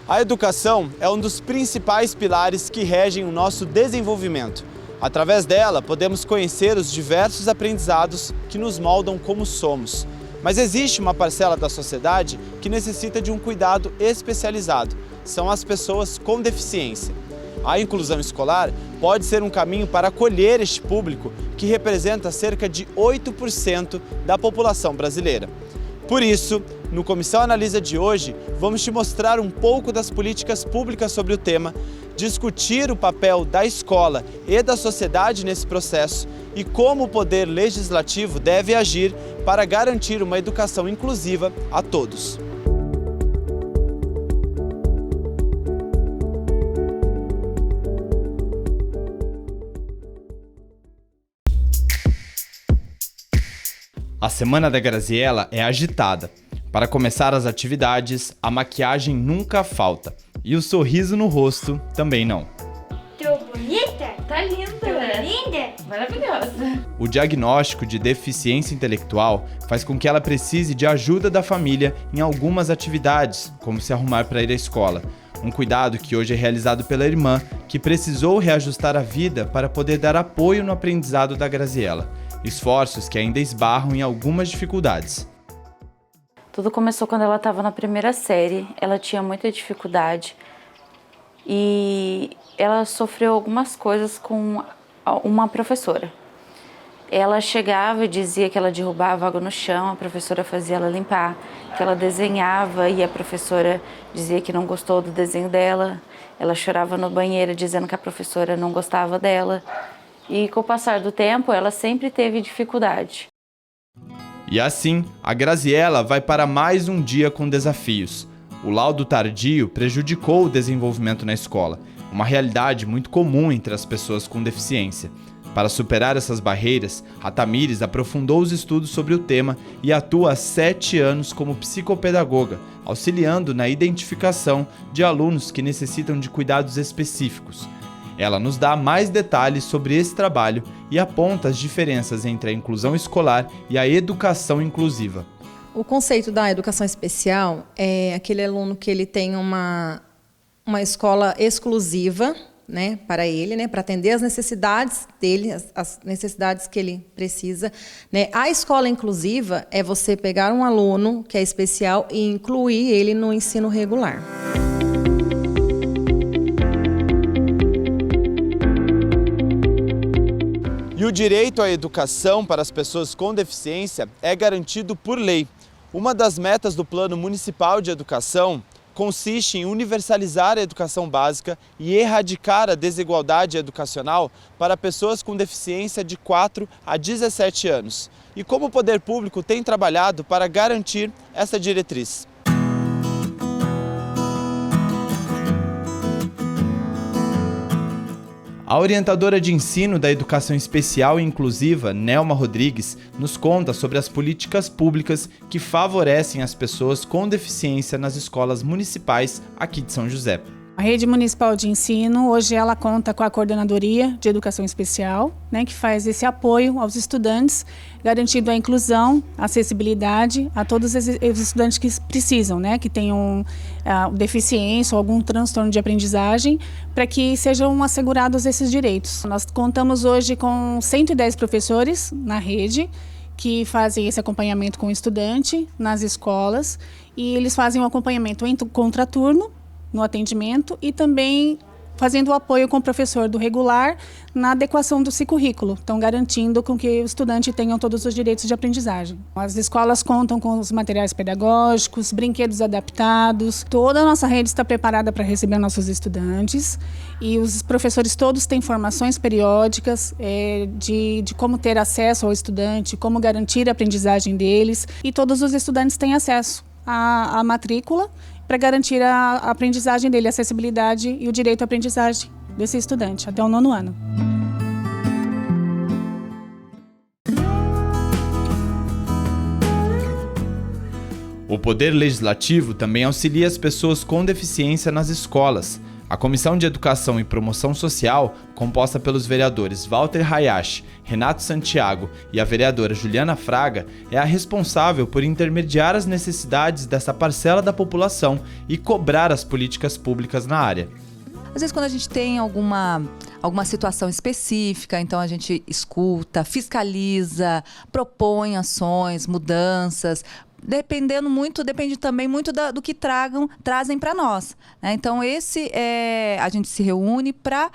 A educação é um dos principais pilares que regem o nosso desenvolvimento. Através dela, podemos conhecer os diversos aprendizados que nos moldam como somos. Mas existe uma parcela da sociedade que necessita de um cuidado especializado. São as pessoas com deficiência. A inclusão escolar pode ser um caminho para acolher este público, que representa cerca de 8% da população brasileira. Por isso, no Comissão Analisa de hoje, vamos te mostrar um pouco das políticas públicas sobre o tema, discutir o papel da escola e da sociedade nesse processo e como o poder legislativo deve agir para garantir uma educação inclusiva a todos. A Semana da Graziella é agitada. Para começar as atividades, a maquiagem nunca falta. E o sorriso no rosto também não. Tô bonita? Tá linda! Tô linda? Maravilhosa! O diagnóstico de deficiência intelectual faz com que ela precise de ajuda da família em algumas atividades, como se arrumar para ir à escola. Um cuidado que hoje é realizado pela irmã, que precisou reajustar a vida para poder dar apoio no aprendizado da Graziella. Esforços que ainda esbarram em algumas dificuldades. Tudo começou quando ela estava na primeira série, ela tinha muita dificuldade e ela sofreu algumas coisas com uma professora. Ela chegava e dizia que ela derrubava água no chão, a professora fazia ela limpar, que ela desenhava e a professora dizia que não gostou do desenho dela. Ela chorava no banheiro dizendo que a professora não gostava dela. E com o passar do tempo, ela sempre teve dificuldade. E assim, a Graziella vai para mais um dia com desafios. O laudo tardio prejudicou o desenvolvimento na escola, uma realidade muito comum entre as pessoas com deficiência. Para superar essas barreiras, a Tamires aprofundou os estudos sobre o tema e atua há 7 anos como psicopedagoga, auxiliando na identificação de alunos que necessitam de cuidados específicos. Ela nos dá mais detalhes sobre esse trabalho e aponta as diferenças entre a inclusão escolar e a educação inclusiva. O conceito da educação especial é aquele aluno que ele tem uma escola exclusiva, né, para ele, né, para atender as necessidades dele, as necessidades que ele precisa, né. A escola inclusiva é você pegar um aluno que é especial e incluir ele no ensino regular. E o direito à educação para as pessoas com deficiência é garantido por lei. Uma das metas do Plano Municipal de Educação consiste em universalizar a educação básica e erradicar a desigualdade educacional para pessoas com deficiência de 4 a 17 anos. E como o poder público tem trabalhado para garantir essa diretriz? A orientadora de ensino da educação especial e inclusiva, Nelma Rodrigues, nos conta sobre as políticas públicas que favorecem as pessoas com deficiência nas escolas municipais aqui de São José. A Rede Municipal de Ensino, hoje ela conta com a Coordenadoria de Educação Especial, né, que faz esse apoio aos estudantes, garantindo a inclusão, a acessibilidade a todos os estudantes que precisam, né, que tenham deficiência ou algum transtorno de aprendizagem, para que sejam assegurados esses direitos. Nós contamos hoje com 110 professores na rede, que fazem esse acompanhamento com o estudante nas escolas, e eles fazem um acompanhamento em contraturno, no atendimento e também fazendo o apoio com o professor do regular na adequação do seu currículo, então garantindo com que o estudante tenha todos os direitos de aprendizagem. As escolas contam com os materiais pedagógicos, brinquedos adaptados, toda a nossa rede está preparada para receber nossos estudantes e os professores todos têm formações periódicas de como ter acesso ao estudante, como garantir a aprendizagem deles e todos os estudantes têm acesso à matrícula para garantir a aprendizagem dele, a acessibilidade e o direito à aprendizagem desse estudante até o 9º ano. O Poder Legislativo também auxilia as pessoas com deficiência nas escolas. A Comissão de Educação e Promoção Social, composta pelos vereadores Walter Hayashi, Renato Santiago e a vereadora Juliana Fraga, é a responsável por intermediar as necessidades dessa parcela da população e cobrar as políticas públicas na área. Às vezes, quando a gente tem alguma situação específica, então a gente escuta, fiscaliza, propõe ações, mudanças. Depende também muito do que trazem para nós, né? Então, a gente se reúne para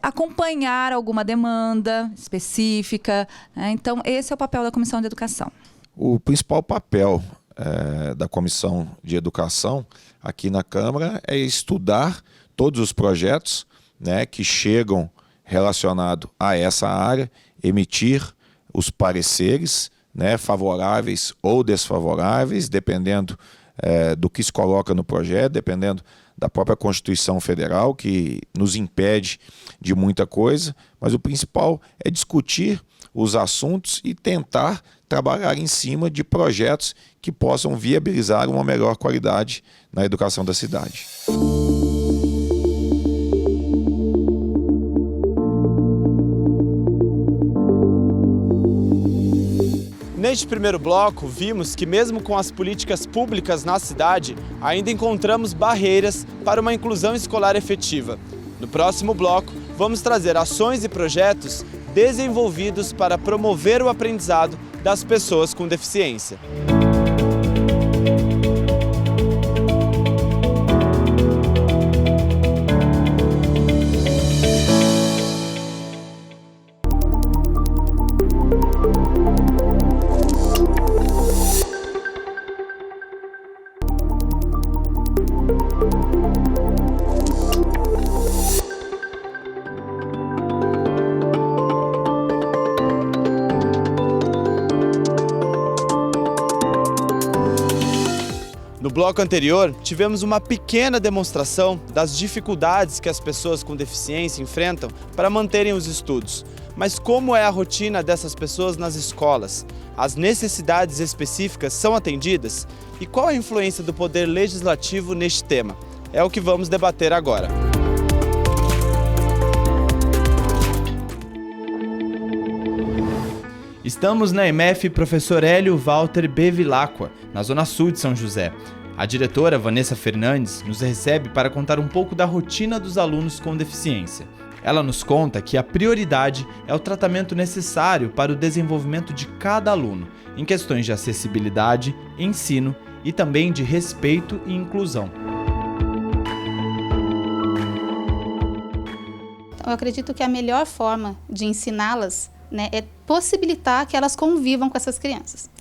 acompanhar alguma demanda específica, né? Então, esse é o papel da Comissão de Educação. O principal papel da Comissão de Educação aqui na Câmara é estudar todos os projetos, né, que chegam relacionados a essa área, emitir os pareceres, né, favoráveis ou desfavoráveis, dependendo do que se coloca no projeto, dependendo da própria Constituição Federal, que nos impede de muita coisa, mas o principal é discutir os assuntos e tentar trabalhar em cima de projetos que possam viabilizar uma melhor qualidade na educação da cidade. Neste primeiro bloco, vimos que mesmo com as políticas públicas na cidade, ainda encontramos barreiras para uma inclusão escolar efetiva. No próximo bloco, vamos trazer ações e projetos desenvolvidos para promover o aprendizado das pessoas com deficiência. No bloco anterior, tivemos uma pequena demonstração das dificuldades que as pessoas com deficiência enfrentam para manterem os estudos. Mas como é a rotina dessas pessoas nas escolas? As necessidades específicas são atendidas? E qual a influência do poder legislativo neste tema? É o que vamos debater agora. Estamos na EMF Professor Hélio Walter Bevilacqua, na Zona Sul de São José. A diretora Vanessa Fernandes nos recebe para contar um pouco da rotina dos alunos com deficiência. Ela nos conta que a prioridade é o tratamento necessário para o desenvolvimento de cada aluno, em questões de acessibilidade, ensino e também de respeito e inclusão. Eu acredito que a melhor forma de ensiná-las, né, é possibilitar que elas convivam com essas crianças.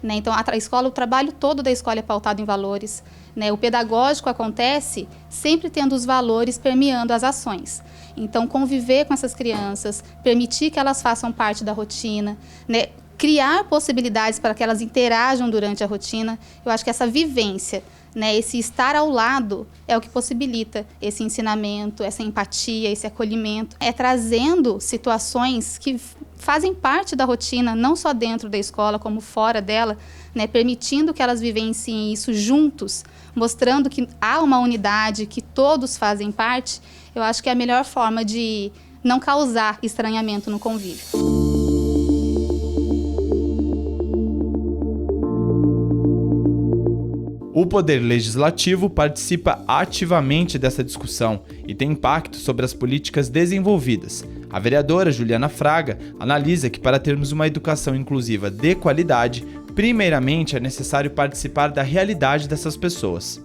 Né? Então, a escola, o trabalho todo da escola é pautado em valores. Né? O pedagógico acontece sempre tendo os valores permeando as ações. Então, conviver com essas crianças, permitir que elas façam parte da rotina, né? Criar possibilidades para que elas interajam durante a rotina. Eu acho que essa vivência, né, esse estar ao lado é o que possibilita esse ensinamento, essa empatia, esse acolhimento. É trazendo situações que fazem parte da rotina, não só dentro da escola, como fora dela, né, permitindo que elas vivenciem isso juntos, mostrando que há uma unidade, que todos fazem parte. Eu acho que é a melhor forma de não causar estranhamento no convívio. O Poder Legislativo participa ativamente dessa discussão e tem impacto sobre as políticas desenvolvidas. A vereadora Juliana Fraga analisa que para termos uma educação inclusiva de qualidade, primeiramente é necessário participar da realidade dessas pessoas.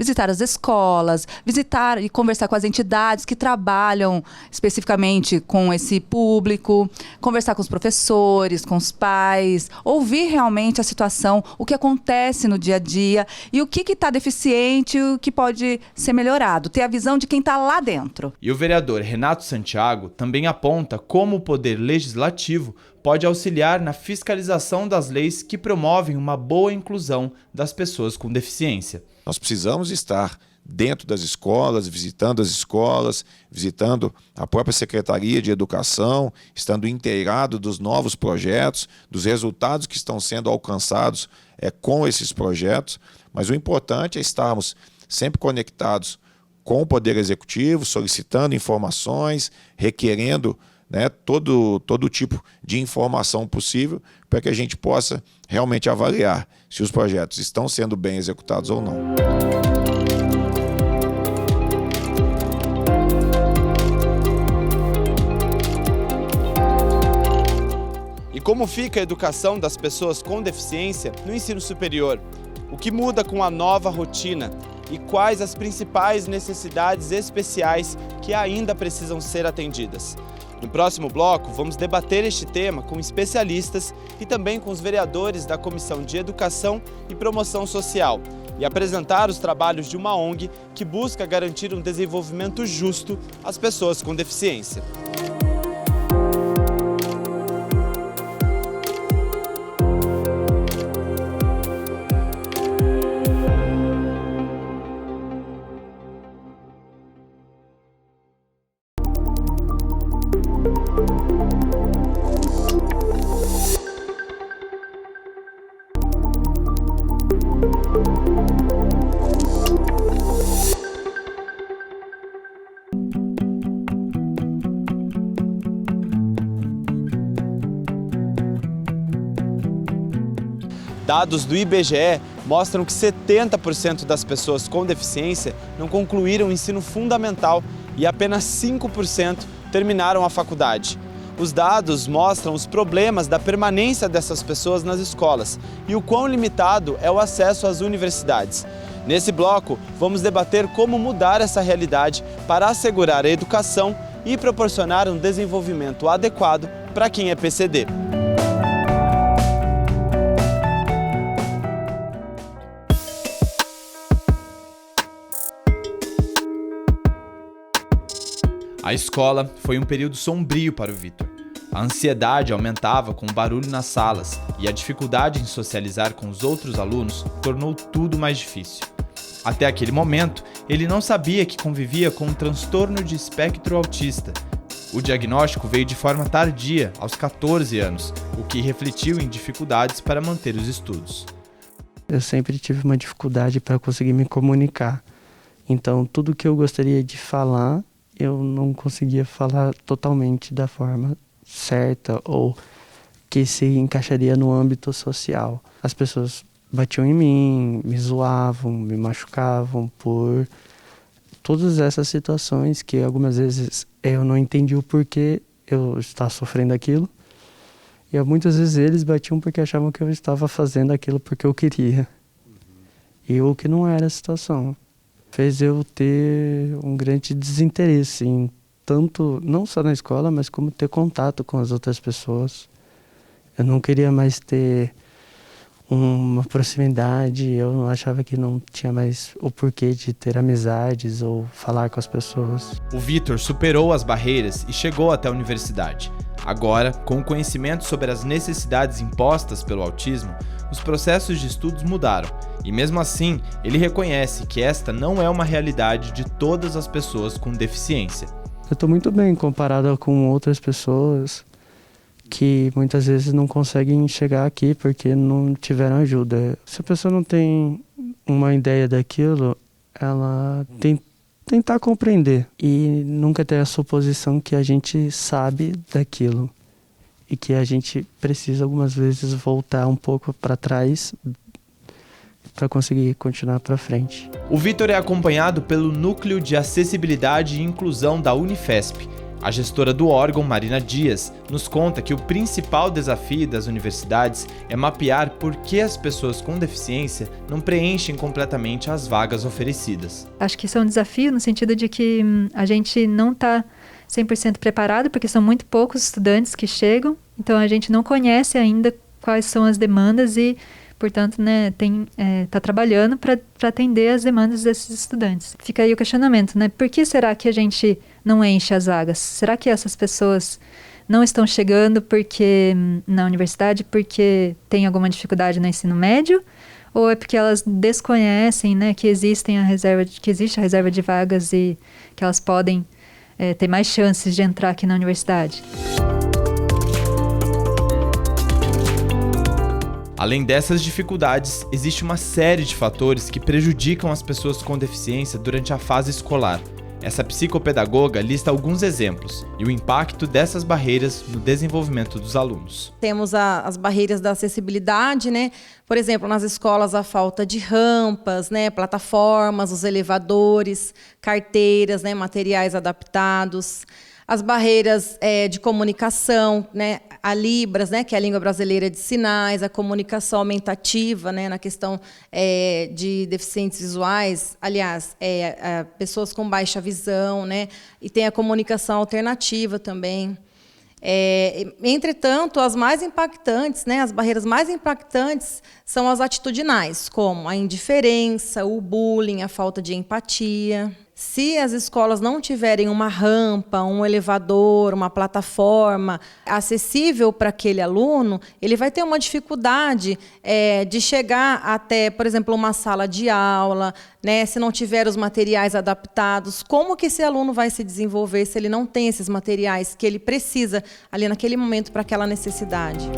Visitar as escolas, visitar e conversar com as entidades que trabalham especificamente com esse público, conversar com os professores, com os pais, ouvir realmente a situação, o que acontece no dia a dia e o que está deficiente, o que pode ser melhorado, ter a visão de quem está lá dentro. E o vereador Renato Santiago também aponta como o Poder Legislativo pode auxiliar na fiscalização das leis que promovem uma boa inclusão das pessoas com deficiência. Nós precisamos estar dentro das escolas, visitando as escolas, visitando a própria Secretaria de Educação, estando inteirado dos novos projetos, dos resultados que estão sendo alcançados com esses projetos. Mas o importante é estarmos sempre conectados com o Poder Executivo, solicitando informações, requerendo, né, todo tipo de informação possível para que a gente possa realmente avaliar se os projetos estão sendo bem executados ou não. E como fica a educação das pessoas com deficiência no ensino superior? O que muda com a nova rotina? E quais as principais necessidades especiais que ainda precisam ser atendidas? No próximo bloco, vamos debater este tema com especialistas e também com os vereadores da Comissão de Educação e Promoção Social e apresentar os trabalhos de uma ONG que busca garantir um desenvolvimento justo às pessoas com deficiência. Dados do IBGE mostram que 70% das pessoas com deficiência não concluíram o ensino fundamental e apenas 5% terminaram a faculdade. Os dados mostram os problemas da permanência dessas pessoas nas escolas e o quão limitado é o acesso às universidades. Nesse bloco, vamos debater como mudar essa realidade para assegurar a educação e proporcionar um desenvolvimento adequado para quem é PCD. A escola foi um período sombrio para o Vitor. A ansiedade aumentava com o barulho nas salas e a dificuldade em socializar com os outros alunos tornou tudo mais difícil. Até aquele momento, ele não sabia que convivia com um transtorno de espectro autista. O diagnóstico veio de forma tardia, aos 14 anos, o que refletiu em dificuldades para manter os estudos. Eu sempre tive uma dificuldade para conseguir me comunicar. Então, tudo que eu gostaria de falar, eu não conseguia falar totalmente da forma certa ou que se encaixaria no âmbito social. As pessoas batiam em mim, me zoavam, me machucavam por todas essas situações que algumas vezes eu não entendi o porquê eu estava sofrendo aquilo. E muitas vezes eles batiam porque achavam que eu estava fazendo aquilo porque eu queria. E o que não era a situação. Fez eu ter um grande desinteresse em tanto, não só na escola, mas como ter contato com as outras pessoas. Eu não queria mais ter uma proximidade, eu achava que não tinha mais o porquê de ter amizades ou falar com as pessoas. O Vitor superou as barreiras e chegou até a universidade. Agora, com o conhecimento sobre as necessidades impostas pelo autismo, os processos de estudos mudaram. E mesmo assim, ele reconhece que esta não é uma realidade de todas as pessoas com deficiência. Eu estou muito bem comparado com outras pessoas que muitas vezes não conseguem chegar aqui porque não tiveram ajuda. Se a pessoa não tem uma ideia daquilo, ela tem tentar compreender e nunca ter a suposição que a gente sabe daquilo e que a gente precisa algumas vezes voltar um pouco para trás para conseguir continuar para frente. O Vitor é acompanhado pelo Núcleo de Acessibilidade e Inclusão da Unifesp. A gestora do órgão, Marina Dias, nos conta que o principal desafio das universidades é mapear por que as pessoas com deficiência não preenchem completamente as vagas oferecidas. Acho que isso é um desafio no sentido de que a gente não está 100% preparado, porque são muito poucos estudantes que chegam, então a gente não conhece ainda quais são as demandas e, portanto, né, tá trabalhando para atender as demandas desses estudantes. Fica aí o questionamento, né? Por que será que a gente não enche as vagas? Será que essas pessoas não estão chegando na universidade porque tem alguma dificuldade no ensino médio? Ou é porque elas desconhecem, né, que existe a reserva de vagas e que elas podem ter mais chances de entrar aqui na universidade? Além dessas dificuldades, existe uma série de fatores que prejudicam as pessoas com deficiência durante a fase escolar. Essa psicopedagoga lista alguns exemplos e o impacto dessas barreiras no desenvolvimento dos alunos. Temos as barreiras da acessibilidade, né? Por exemplo, nas escolas a falta de rampas, né? Plataformas, os elevadores, carteiras, né? Materiais adaptados. As barreiras de comunicação, né? A Libras, né? Que é a língua brasileira de sinais, a comunicação aumentativa, né? Na questão de deficientes visuais, aliás, pessoas com baixa visão, né? E tem a comunicação alternativa também. Entretanto, as mais impactantes, né? As barreiras mais impactantes são as atitudinais, como a indiferença, o bullying, a falta de empatia. Se as escolas não tiverem uma rampa, um elevador, uma plataforma acessível para aquele aluno, ele vai ter uma dificuldade de chegar até, por exemplo, uma sala de aula, né? Se não tiver os materiais adaptados, como que esse aluno vai se desenvolver se ele não tem esses materiais que ele precisa ali naquele momento para aquela necessidade?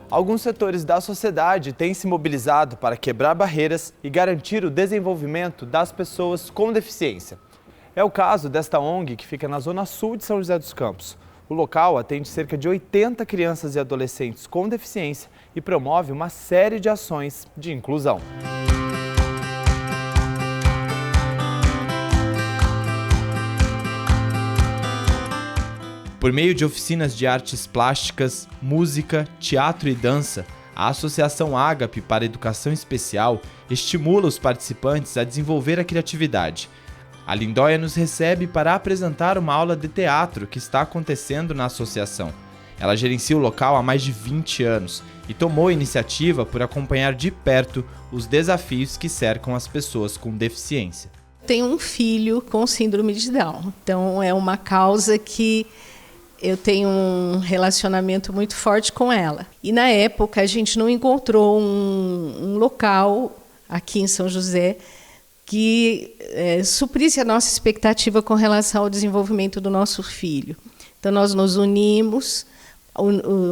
Alguns setores da sociedade têm se mobilizado para quebrar barreiras e garantir o desenvolvimento das pessoas com deficiência. É o caso desta ONG que fica na zona sul de São José dos Campos. O local atende cerca de 80 crianças e adolescentes com deficiência e promove uma série de ações de inclusão. Por meio de oficinas de artes plásticas, música, teatro e dança, a Associação Ágape para a Educação Especial estimula os participantes a desenvolver a criatividade. A Lindóia nos recebe para apresentar uma aula de teatro que está acontecendo na associação. Ela gerencia o local há mais de 20 anos e tomou a iniciativa por acompanhar de perto os desafios que cercam as pessoas com deficiência. Tenho um filho com síndrome de Down, então é uma causa que eu tenho um relacionamento muito forte com ela. E, na época, a gente não encontrou um local aqui em São José que suprisse a nossa expectativa com relação ao desenvolvimento do nosso filho. Então, nós nos unimos,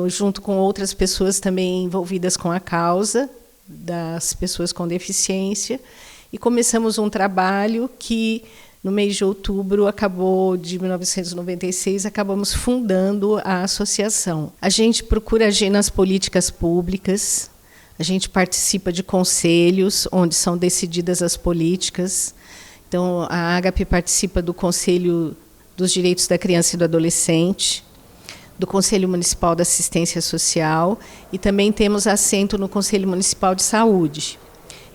junto com outras pessoas também envolvidas com a causa das pessoas com deficiência, e começamos um trabalho que, no mês de outubro de 1996, acabamos fundando a associação. A gente procura agir nas políticas públicas, a gente participa de conselhos onde são decididas as políticas. Então, a Ágape participa do Conselho dos Direitos da Criança e do Adolescente, do Conselho Municipal da Assistência Social e também temos assento no Conselho Municipal de Saúde.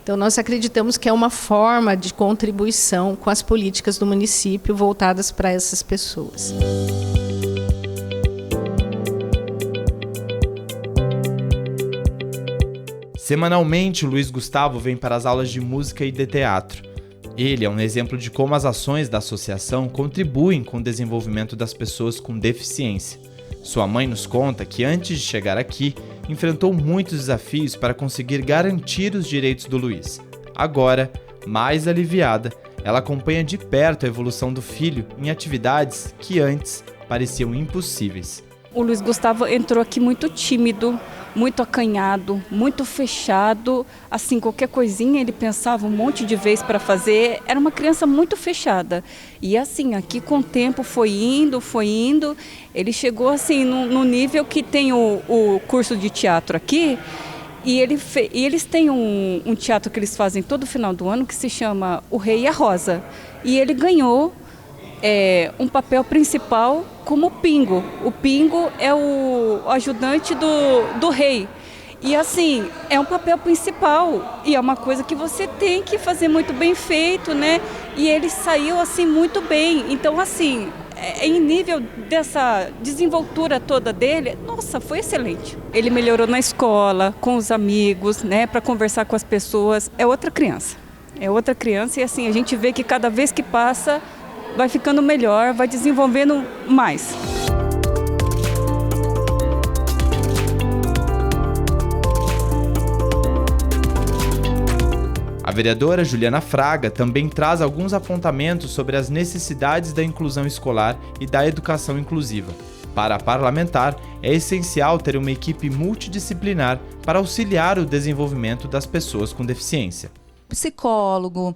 Então, nós acreditamos que é uma forma de contribuição com as políticas do município voltadas para essas pessoas. Semanalmente, o Luiz Gustavo vem para as aulas de música e de teatro. Ele é um exemplo de como as ações da associação contribuem com o desenvolvimento das pessoas com deficiência. Sua mãe nos conta que, antes de chegar aqui, enfrentou muitos desafios para conseguir garantir os direitos do Luiz. Agora, mais aliviada, ela acompanha de perto a evolução do filho em atividades que antes pareciam impossíveis. O Luiz Gustavo entrou aqui muito tímido, muito acanhado, muito fechado. Assim, qualquer coisinha ele pensava um monte de vezes para fazer. Era uma criança muito fechada. E assim, aqui com o tempo foi indo. Ele chegou assim no nível que tem o curso de teatro aqui. E eles têm um teatro que eles fazem todo final do ano que se chama O Rei e a Rosa. E ele ganhou um papel principal como o Pingo. O Pingo é o ajudante do rei. E assim, é um papel principal e é uma coisa que você tem que fazer muito bem feito, né? E ele saiu assim muito bem. Então assim, em nível dessa desenvoltura toda dele, nossa, foi excelente. Ele melhorou na escola, com os amigos, né? Para conversar com as pessoas. É outra criança e assim, a gente vê que cada vez que passa vai ficando melhor, vai desenvolvendo mais. A vereadora Juliana Fraga também traz alguns apontamentos sobre as necessidades da inclusão escolar e da educação inclusiva. Para a parlamentar, é essencial ter uma equipe multidisciplinar para auxiliar o desenvolvimento das pessoas com deficiência. Psicólogo,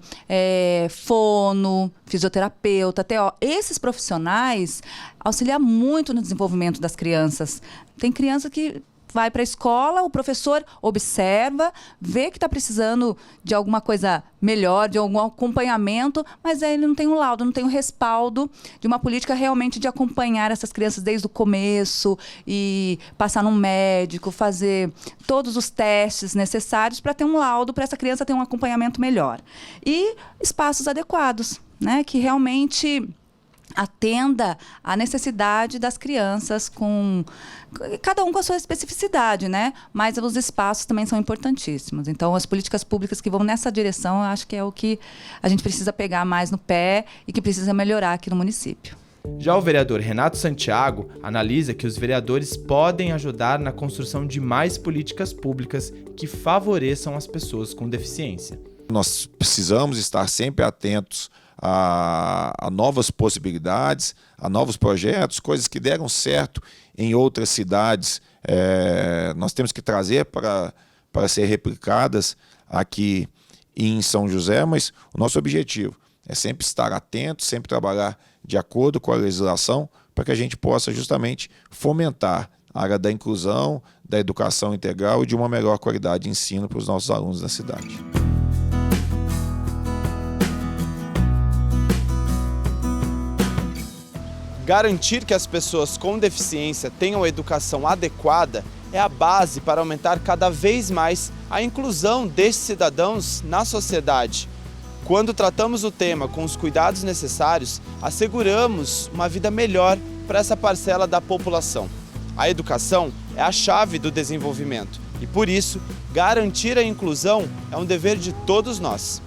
fono, fisioterapeuta, TO. Esses profissionais auxiliam muito no desenvolvimento das crianças. Tem criança que vai para a escola, o professor observa, vê que está precisando de alguma coisa melhor, de algum acompanhamento, mas aí ele não tem um laudo, não tem um respaldo de uma política realmente de acompanhar essas crianças desde o começo e passar num médico, fazer todos os testes necessários para ter um laudo, para essa criança ter um acompanhamento melhor. E espaços adequados, né, que realmente atenda à necessidade das crianças, cada um com a sua especificidade, né? Mas os espaços também são importantíssimos. Então, as políticas públicas que vão nessa direção, eu acho que é o que a gente precisa pegar mais no pé e que precisa melhorar aqui no município. Já o vereador Renato Santiago analisa que os vereadores podem ajudar na construção de mais políticas públicas que favoreçam as pessoas com deficiência. Nós precisamos estar sempre atentos a novas possibilidades, a novos projetos, coisas que deram certo em outras cidades. Nós temos que trazer para ser replicadas aqui em São José, mas o nosso objetivo é sempre estar atento, sempre trabalhar de acordo com a legislação para que a gente possa justamente fomentar a área da inclusão, da educação integral e de uma melhor qualidade de ensino para os nossos alunos da cidade. Garantir que as pessoas com deficiência tenham a educação adequada é a base para aumentar cada vez mais a inclusão desses cidadãos na sociedade. Quando tratamos o tema com os cuidados necessários, asseguramos uma vida melhor para essa parcela da população. A educação é a chave do desenvolvimento e, por isso, garantir a inclusão é um dever de todos nós.